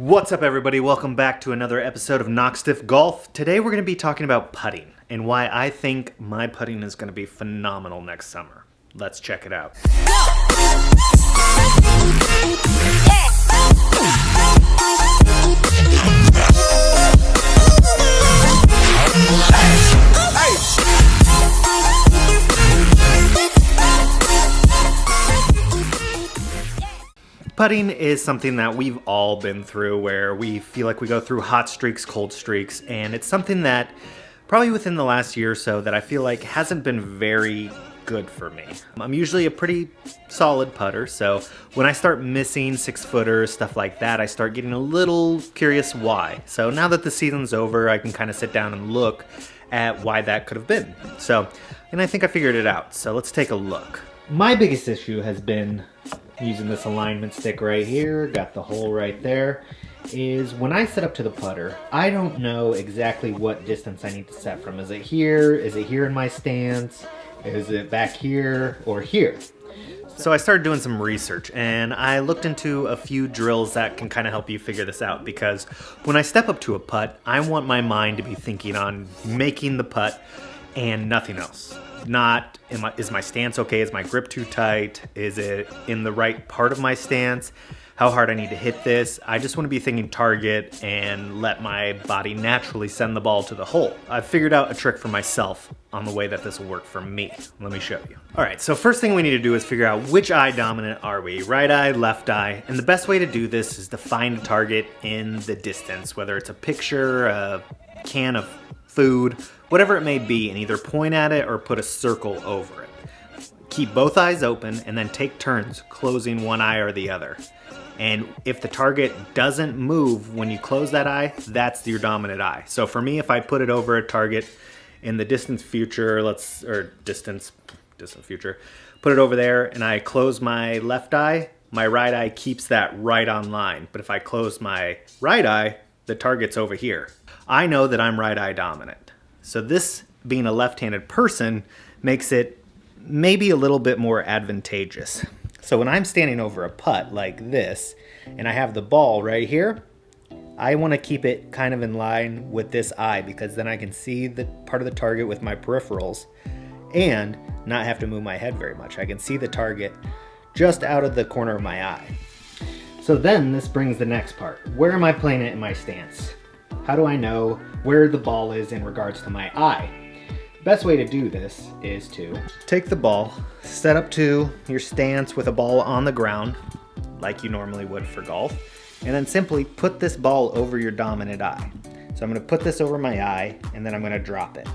What's up, everybody? Welcome back to another episode of Knock Stiff Golf. Today we're going to be talking about putting and why I think my putting is going to be phenomenal next summer. Let's check it out. Putting is something that we've all been through, where we feel like we go through hot streaks, cold streaks, and it's something that probably within the last year or so that I feel like hasn't been very good for me. I'm usually a pretty solid putter, so when I start missing 6-footers, stuff like that, I start getting a little curious why. So now that the season's over, I can kind of sit down and look at why that could have been. And I think I figured it out, so let's take a look. My biggest issue has been using this alignment stick right here, got the hole right there, is when I set up to the putter, I don't know exactly what distance I need to set from. Is it here? Is it here in my stance? Is it back here or here? So I started doing some research and I looked into a few drills that can kind of help you figure this out, because when I step up to a putt, I want my mind to be thinking on making the putt and nothing else. Not, is my stance okay? Is my grip too tight? Is it in the right part of my stance? How hard I need to hit this? I just want to be thinking target and let my body naturally send the ball to the hole. I've figured out a trick for myself on the way that this will work for me. Let me show you. All right, so first thing we need to do is figure out which eye dominant are we? Right eye, left eye. And the best way to do this is to find a target in the distance, whether it's a picture, a can of food, whatever it may be, and either point at it or put a circle over it. Keep both eyes open and then take turns closing one eye or the other. And if the target doesn't move when you close that eye, that's your dominant eye. So for me, if I put it over a target in the distant future, distant future, put it over there and I close my left eye, my right eye keeps that right on line. But if I close my right eye, the target's over here. I know that I'm right eye dominant. So this, being a left-handed person, makes it maybe a little bit more advantageous. So when I'm standing over a putt like this, and I have the ball right here, I want to keep it kind of in line with this eye, because then I can see the part of the target with my peripherals and not have to move my head very much. I can see the target just out of the corner of my eye. So then this brings the next part. Where am I playing it in my stance? How do I know where the ball is in regards to my eye? The best way to do this is to take the ball, set up to your stance with a ball on the ground, like you normally would for golf, and then simply put this ball over your dominant eye. So I'm going to put this over my eye, and then I'm going to drop it.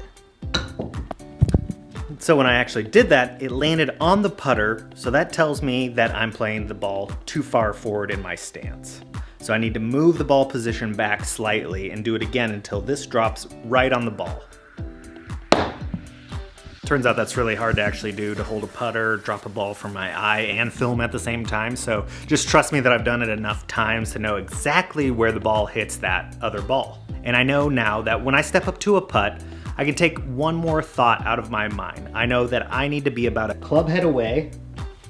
So when I actually did that, it landed on the putter, so that tells me that I'm playing the ball too far forward in my stance. So I need to move the ball position back slightly and do it again until this drops right on the ball. Turns out that's really hard to actually do, to hold a putter, drop a ball from my eye, and film at the same time. So just trust me that I've done it enough times to know exactly where the ball hits that other ball. And I know now that when I step up to a putt, I can take one more thought out of my mind. I know that I need to be about a club head away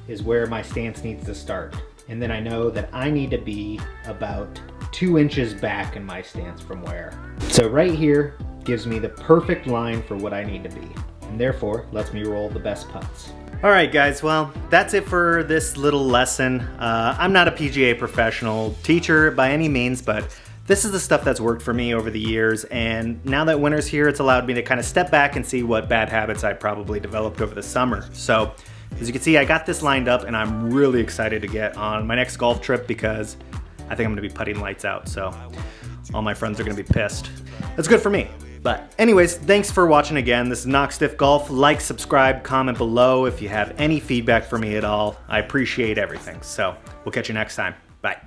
is where my stance needs to start. And then I know that I need to be about 2 inches back in my stance from where. So right here gives me the perfect line for what I need to be, and therefore lets me roll the best putts. All right, guys, well, that's it for this little lesson. I'm not a PGA professional teacher by any means, but this is the stuff that's worked for me over the years, and now that winter's here, it's allowed me to kind of step back and see what bad habits I probably developed over the summer. So as you can see, I got this lined up and I'm really excited to get on my next golf trip, because I think I'm gonna be putting lights out, so all my friends are gonna be pissed. That's good for me. But anyways, thanks for watching again. This is Knock Stiff Golf. Like, subscribe, comment below if you have any feedback for me at all. I appreciate everything. So we'll catch you next time. Bye.